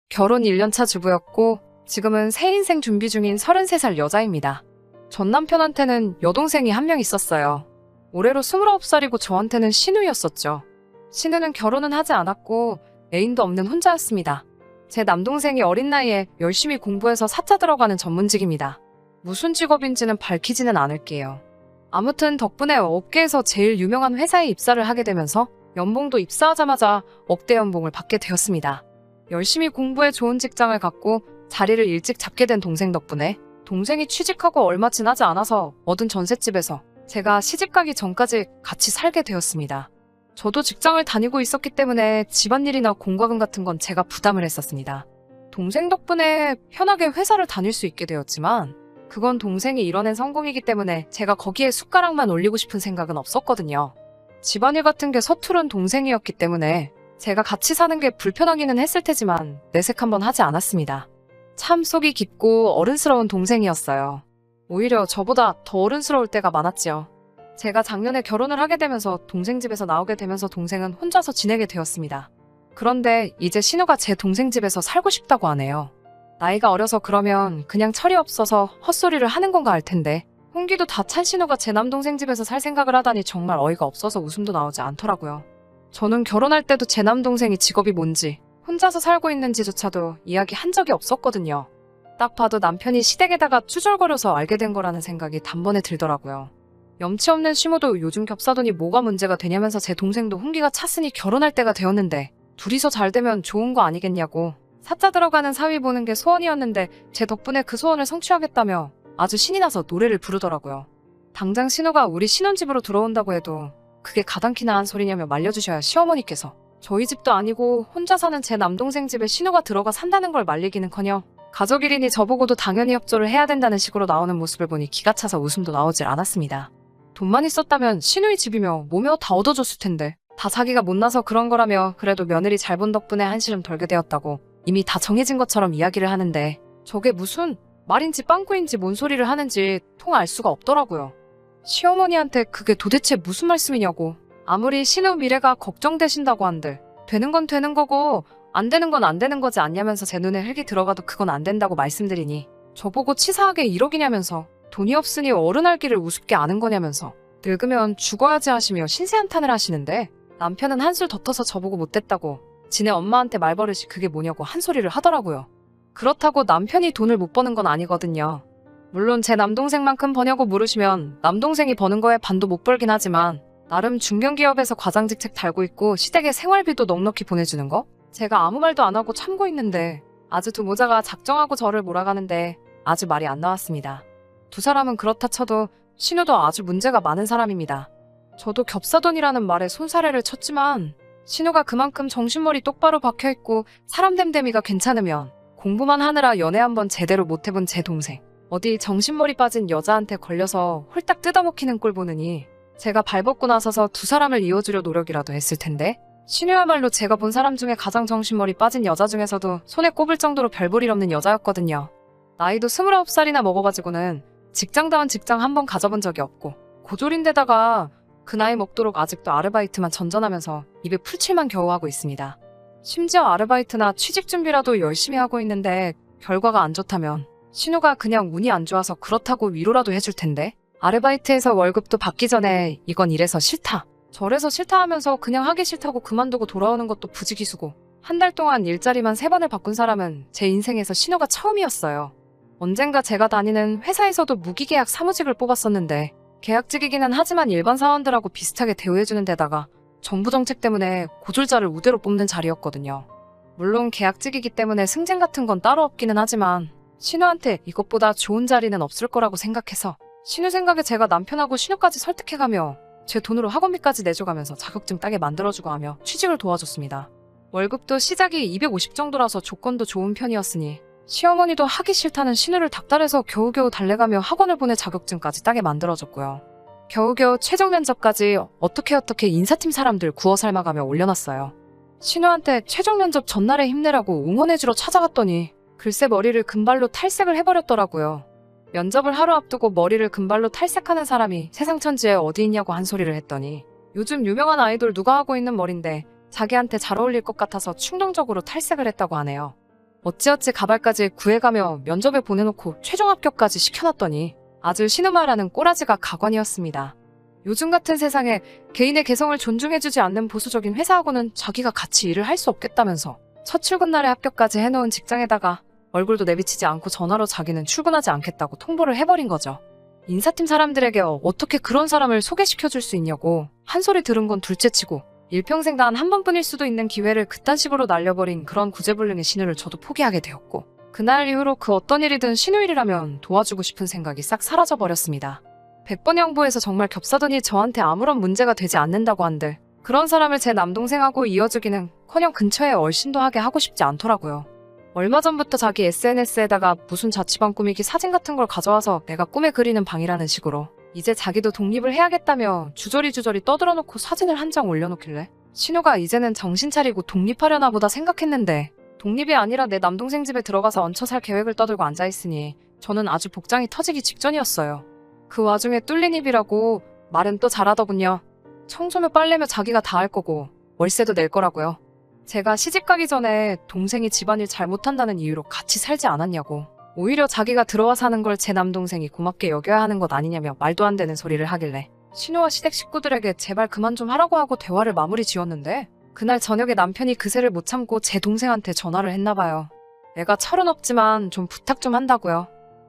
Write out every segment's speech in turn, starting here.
결혼 1년차 주부였고 지금은 새 인생 준비 중인 33살 여자입니다. 전 남편한테는 여동생이 한 명 있었어요. 올해로 29살이고 저한테는 신우였었죠. 신우는 결혼은 하지 않았고 애인도 없는 혼자였습니다. 제 남동생이 어린 나이에 열심히 공부해서 사자 들어가는 전문직입니다. 무슨 직업인지는 밝히지는 않을게요. 아무튼 덕분에 업계에서 제일 유명한 회사에 입사를 하게 되면서 연봉도 입사하자마자 억대 연봉을 받게 되었습니다. 열심히 공부해 좋은 직장을 갖고 자리를 일찍 잡게 된 동생 덕분에 동생이 취직하고 얼마 지나지 않아서 얻은 전셋집에서 제가 시집가기 전까지 같이 살게 되었습니다. 저도 직장을 다니고 있었기 때문에 집안일이나 공과금 같은 건 제가 부담을 했었습니다. 동생 덕분에 편하게 회사를 다닐 수 있게 되었지만 그건 동생이 이뤄낸 성공이기 때문에 제가 거기에 숟가락만 올리고 싶은 생각은 없었거든요. 집안일 같은 게 서투른 동생이었기 때문에 제가 같이 사는 게 불편하기는 했을 테지만 내색 한번 하지 않았습니다. 참 속이 깊고 어른스러운 동생이었어요. 오히려 저보다 더 어른스러울 때가 많았지요. 제가 작년에 결혼을 하게 되면서 동생 집에서 나오게 되면서 동생은 혼자서 지내게 되었습니다. 그런데 이제 신우가 제 동생 집에서 살고 싶다고 하네요. 나이가 어려서 그러면 그냥 철이 없어서 헛소리를 하는 건가 할 텐데 홍기도 다 찬 신우가 제 남동생 집에서 살 생각을 하다니 정말 어이가 없어서 웃음도 나오지 않더라고요. 저는 결혼할 때도 제 남동생이 직업이 뭔지 혼자서 살고 있는지조차도 이야기한 적이 없었거든요. 딱 봐도 남편이 시댁에다가 투절거려서 알게 된 거라는 생각이 단번에 들더라고요. 염치 없는 시모도 요즘 겹사돈이 뭐가 문제가 되냐면서 제 동생도 홍기가 찼으니 결혼할 때가 되었는데 둘이서 잘 되면 좋은 거 아니겠냐고 사자 들어가는 사위 보는 게 소원이었는데 제 덕분에 그 소원을 성취하겠다며 아주 신이 나서 노래를 부르더라고요. 당장 신우가 우리 신혼집으로 들어온다고 해도 그게 가당키나 한 소리냐며 말려주셔야 시어머니께서 저희 집도 아니고 혼자 사는 제 남동생 집에 신우가 들어가 산다는 걸 말리기는커녕 가족 일이니 저보고도 당연히 협조를 해야 된다는 식으로 나오는 모습을 보니 기가 차서 웃음도 나오질 않았습니다. 돈만 있었다면 신우의 집이며 뭐며 다 얻어줬을 텐데 다 자기가 못나서 그런 거라며 그래도 며느리 잘 본 덕분에 한시름 덜게 되었다고 이미 다 정해진 것처럼 이야기를 하는데 저게 무슨 말인지 빵꾸인지 뭔 소리를 하는지 통 알 수가 없더라고요. 시어머니한테 그게 도대체 무슨 말씀이냐고 아무리 신우 미래가 걱정되신다고 한들 되는 건 되는 거고 안 되는 건 안 되는 거지 않냐면서 제 눈에 흙이 들어가도 그건 안 된다고 말씀드리니 저보고 치사하게 1억이냐면서 돈이 없으니 어른할 길을 우습게 아는 거냐면서 늙으면 죽어야지 하시며 신세한탄을 하시는데 남편은 한술 더 터서 저보고 못됐다고 지네 엄마한테 말버릇이 그게 뭐냐고 한 소리를 하더라고요. 그렇다고 남편이 돈을 못 버는 건 아니거든요. 물론 제 남동생만큼 버냐고 물으시면 남동생이 버는 거에 반도 못 벌긴 하지만 나름 중견기업에서 과장직책 달고 있고 시댁에 생활비도 넉넉히 보내주는 거? 제가 아무 말도 안 하고 참고 있는데 아주 두 모자가 작정하고 저를 몰아가는데 아주 말이 안 나왔습니다. 두 사람은 그렇다 쳐도 신우도 아주 문제가 많은 사람입니다. 저도 겹사돈이라는 말에 손사래를 쳤지만 신우가 그만큼 정신머리 똑바로 박혀있고 사람 됨됨이가 괜찮으면 공부만 하느라 연애 한번 제대로 못 해본 제 동생 어디 정신머리 빠진 여자한테 걸려서 홀딱 뜯어먹히는 꼴 보느니 제가 발벗고 나서서 두 사람을 이어주려 노력이라도 했을 텐데 신우야말로 제가 본 사람 중에 가장 정신머리 빠진 여자 중에서도 손에 꼽을 정도로 별볼일 없는 여자였거든요. 나이도 29살이나 먹어가지고는 직장다운 직장 한 번 가져본 적이 없고 고졸인데다가 그 나이 먹도록 아직도 아르바이트만 전전하면서 입에 풀칠만 겨우 하고 있습니다. 심지어 아르바이트나 취직 준비라도 열심히 하고 있는데 결과가 안 좋다면 신우가 그냥 운이 안 좋아서 그렇다고 위로라도 해줄 텐데 아르바이트에서 월급도 받기 전에 이건 이래서 싫다 저래서 싫다 하면서 그냥 하기 싫다고 그만두고 돌아오는 것도 부지기수고 한 달 동안 일자리만 3번을 바꾼 사람은 제 인생에서 신우가 처음이었어요. 언젠가 제가 다니는 회사에서도 무기계약 사무직을 뽑았었는데 계약직이기는 하지만 일반 사원들하고 비슷하게 대우해주는 데다가 정부 정책 때문에 고졸자를 우대로 뽑는 자리였거든요. 물론 계약직이기 때문에 승진 같은 건 따로 없기는 하지만 신우한테 이것보다 좋은 자리는 없을 거라고 생각해서 신우 생각에 제가 남편하고 신우까지 설득해가며 제 돈으로 학원비까지 내줘가면서 자격증 따게 만들어주고 하며 취직을 도와줬습니다. 월급도 시작이 250 정도라서 조건도 좋은 편이었으니 시어머니도 하기 싫다는 신우를 닥달해서 겨우겨우 달래가며 학원을 보내 자격증까지 따게 만들어줬고요. 겨우겨우 최종 면접까지 어떻게 인사팀 사람들 구워 삶아가며 올려놨어요. 신우한테 최종 면접 전날에 힘내라고 응원해주러 찾아갔더니 글쎄 머리를 금발로 탈색을 해버렸더라고요. 면접을 하루 앞두고 머리를 금발로 탈색하는 사람이 세상 천지에 어디 있냐고 한 소리를 했더니 요즘 유명한 아이돌 누가 하고 있는 머린데 자기한테 잘 어울릴 것 같아서 충동적으로 탈색을 했다고 하네요. 어찌어찌 가발까지 구해가며 면접에 보내놓고 최종 합격까지 시켜놨더니 아주 신우마라는 꼬라지가 가관이었습니다. 요즘 같은 세상에 개인의 개성을 존중해주지 않는 보수적인 회사하고는 자기가 같이 일을 할 수 없겠다면서 첫 출근 날에 합격까지 해놓은 직장에다가 얼굴도 내비치지 않고 전화로 자기는 출근하지 않겠다고 통보를 해버린 거죠. 인사팀 사람들에게 어떻게 그런 사람을 소개시켜줄 수 있냐고 한 소리 들은 건 둘째치고 일평생 단 한 번뿐일 수도 있는 기회를 그딴 식으로 날려버린 그런 구제불능의 신우를 저도 포기하게 되었고, 그날 이후로 그 어떤 일이든 신우일이라면 도와주고 싶은 생각이 싹 사라져버렸습니다. 100번 양보해서 정말 겹사더니 저한테 아무런 문제가 되지 않는다고 한들 그런 사람을 제 남동생하고 이어주기는커녕 근처에 얼씬도 하게 하고 싶지 않더라고요. 얼마 전부터 자기 SNS에다가 무슨 자취방 꾸미기 사진 같은 걸 가져와서 내가 꿈에 그리는 방이라는 식으로 이제 자기도 독립을 해야겠다며 주저리 떠들어놓고 사진을 한 장 올려놓길래 신우가 이제는 정신 차리고 독립하려나 보다 생각했는데, 독립이 아니라 내 남동생 집에 들어가서 얹혀 살 계획을 떠들고 앉아있으니 저는 아주 복장이 터지기 직전이었어요. 그 와중에 뚫린 입이라고 말은 또 잘하더군요. 청소며 빨래며 자기가 다 할 거고 월세도 낼 거라고요. 제가 시집가기 전에 동생이 집안일 잘 못한다는 이유로 같이 살지 않았냐고, 오히려 자기가 들어와 사는 걸 제 남동생이 고맙게 여겨야 하는 것 아니냐며 말도 안 되는 소리를 하길래 신우와 시댁 식구들에게 제발 그만 좀 하라고 하고 대화를 마무리 지었는데, 그날 저녁에 남편이 그새를 못 참고 제 동생한테 전화를 했나봐요. 애가 철은 없지만 좀 부탁 좀 한다고요.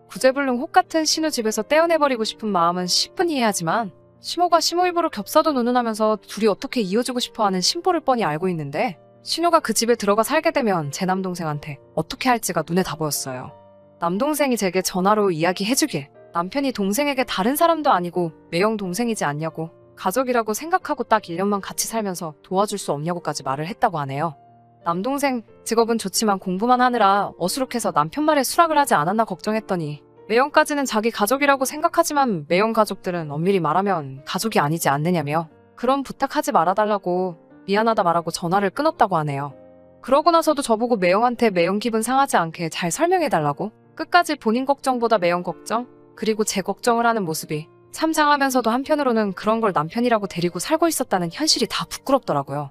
구제불능 혹 같은 신우 집에서 떼어내버리고 싶은 마음은 10분 이해하지만 시모가 시모 입으로 겹사도 누는하면서 둘이 어떻게 이어주고 싶어하는 심보를 뻔히 알고 있는데, 신우가 그 집에 들어가 살게 되면 제 남동생한테 어떻게 할지가 눈에 다 보였어요. 남동생이 제게 전화로 이야기해주길 남편이 동생에게 다른 사람도 아니고 매형 동생이지 않냐고, 가족이라고 생각하고 딱 1년만 같이 살면서 도와줄 수 없냐고까지 말을 했다고 하네요. 남동생 직업은 좋지만 공부만 하느라 어수룩해서 남편 말에 수락을 하지 않았나 걱정했더니 매형까지는 자기 가족이라고 생각하지만 매형 가족들은 엄밀히 말하면 가족이 아니지 않느냐며 그런 부탁하지 말아달라고 미안하다 말하고 전화를 끊었다고 하네요. 그러고 나서도 저보고 매형한테 매형 기분 상하지 않게 잘 설명해달라고 끝까지 본인 걱정보다 매형 걱정, 그리고 제 걱정을 하는 모습이 참 상하면서도 한편으로는 그런 걸 남편이라고 데리고 살고 있었다는 현실이 다 부끄럽더라고요.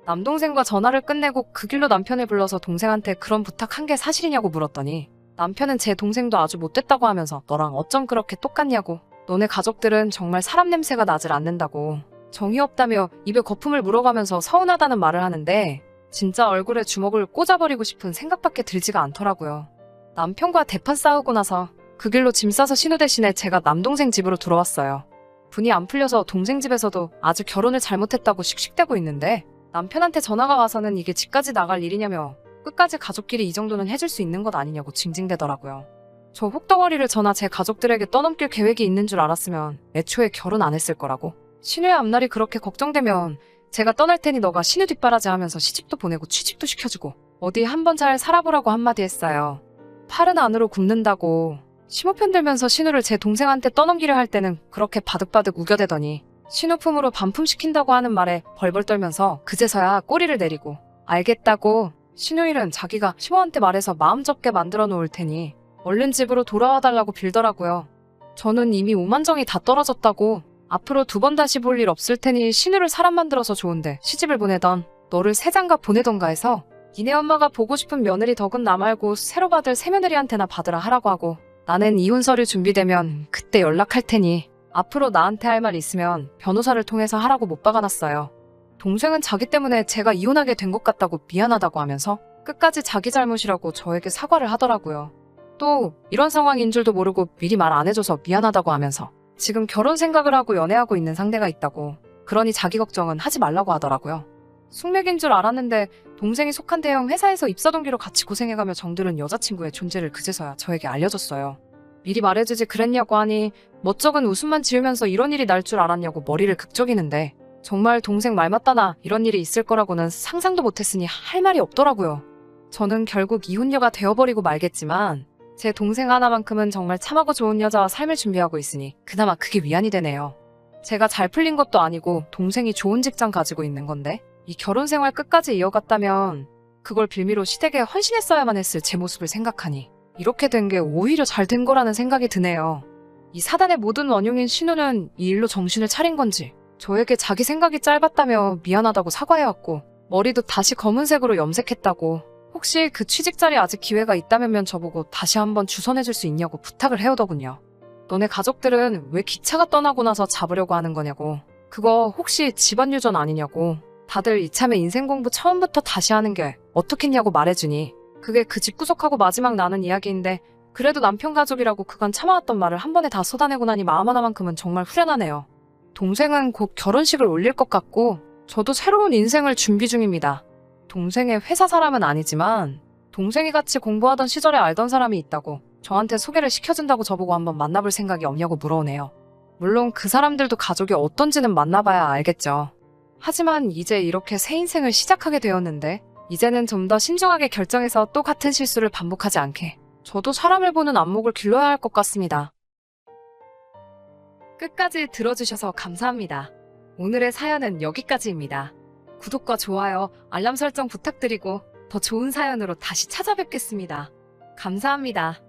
남동생과 전화를 끝내고 그 길로 남편을 불러서 동생한테 그런 부탁한 게 사실이냐고 물었더니 남편은 제 동생도 아주 못됐다고 하면서 너랑 어쩜 그렇게 똑같냐고, 너네 가족들은 정말 사람 냄새가 나질 않는다고 정이 없다며 입에 거품을 물어가면서 서운하다는 말을 하는데, 진짜 얼굴에 주먹을 꽂아버리고 싶은 생각밖에 들지가 않더라고요. 남편과 대판 싸우고 나서 그 길로 짐 싸서 신우 대신에 제가 남동생 집으로 들어왔어요. 분이 안 풀려서 동생 집에서도 아주 결혼을 잘못했다고 씩씩대고 있는데, 남편한테 전화가 와서는 이게 집까지 나갈 일이냐며 끝까지 가족끼리 이 정도는 해줄 수 있는 것 아니냐고 징징대더라고요. 저 혹덩어리를 저나 제 가족들에게 떠넘길 계획이 있는 줄 알았으면 애초에 결혼 안 했을 거라고, 신우의 앞날이 그렇게 걱정되면 제가 떠날 테니 너가 신우 뒷바라지 하면서 시집도 보내고 취직도 시켜주고 어디 한번 잘 살아보라고 한마디 했어요. 팔은 안으로 굽는다고 시모 편들면서 신우를 제 동생한테 떠넘기려 할 때는 그렇게 바득바득 우겨대더니 신우 품으로 반품시킨다고 하는 말에 벌벌 떨면서 그제서야 꼬리를 내리고 알겠다고, 신우 일은 자기가 시모한테 말해서 마음 접게 만들어 놓을 테니 얼른 집으로 돌아와 달라고 빌더라고요. 저는 이미 오만정이 다 떨어졌다고, 앞으로 2번 다시 볼 일 없을 테니 신우를 사람 만들어서 좋은데 시집을 보내던 너를 새장가 보내던가 해서 니네 엄마가 보고 싶은 며느리 덕은 나 말고 새로 받을 새며느리한테나 받으라 하라고 하고, 나는 이혼 서류 준비되면 그때 연락할 테니 앞으로 나한테 할 말 있으면 변호사를 통해서 하라고 못 박아놨어요. 동생은 자기 때문에 제가 이혼하게 된 것 같다고 미안하다고 하면서 끝까지 자기 잘못이라고 저에게 사과를 하더라고요. 또 이런 상황인 줄도 모르고 미리 말 안 해줘서 미안하다고 하면서 지금 결혼 생각을 하고 연애하고 있는 상대가 있다고, 그러니 자기 걱정은 하지 말라고 하더라고요. 숙맥인 줄 알았는데 동생이 속한 대형 회사에서 입사 동기로 같이 고생해가며 정들은 여자친구의 존재를 그제서야 저에게 알려줬어요. 미리 말해주지 그랬냐고 하니 멋쩍은 웃음만 지으면서 이런 일이 날 줄 알았냐고 머리를 극적이는데, 정말 동생 말 맞다나 이런 일이 있을 거라고는 상상도 못했으니 할 말이 없더라고요. 저는 결국 이혼녀가 되어버리고 말겠지만 제 동생 하나만큼은 정말 참하고 좋은 여자와 삶을 준비하고 있으니 그나마 그게 위안이 되네요. 제가 잘 풀린 것도 아니고 동생이 좋은 직장 가지고 있는 건데 이 결혼 생활 끝까지 이어갔다면 그걸 빌미로 시댁에 헌신했어야만 했을 제 모습을 생각하니 이렇게 된 게 오히려 잘 된 거라는 생각이 드네요. 이 사단의 모든 원흉인 신우는 이 일로 정신을 차린 건지 저에게 자기 생각이 짧았다며 미안하다고 사과해왔고, 머리도 다시 검은색으로 염색했다고, 혹시 혹시 그 취직 자리 아직 기회가 있다면 저보고 다시 한번 주선해줄 수 있냐고 부탁을 해오더군요. 너네 가족들은 왜 기차가 떠나고 나서 잡으려고 하는 거냐고. 그거 혹시 집안 유전 아니냐고. 다들 이참에 인생 공부 처음부터 다시 하는 게 어떻겠냐고 말해주니 그게 그 집구석하고 마지막 나눈 이야기인데 그래도 남편 가족이라고 그간 참아왔던 말을 한 번에 다 쏟아내고 나니 마음 하나만큼은 정말 후련하네요. 동생은 곧 결혼식을 올릴 것 같고 저도 새로운 인생을 준비 중입니다. 동생의 회사 사람은 아니지만 동생이 같이 공부하던 시절에 알던 사람이 있다고 저한테 소개를 시켜준다고 저보고 한번 만나볼 생각이 없냐고 물어오네요. 물론 그 사람들도 가족이 어떤지는 만나봐야 알겠죠. 하지만 이제 이렇게 새 인생을 시작하게 되었는데 이제는 좀 더 신중하게 결정해서 또 같은 실수를 반복하지 않게 저도 사람을 보는 안목을 길러야 할 것 같습니다. 끝까지 들어주셔서 감사합니다. 오늘의 사연은 여기까지입니다. 구독과 좋아요, 알람 설정 부탁드리고 더 좋은 사연으로 다시 찾아뵙겠습니다. 감사합니다.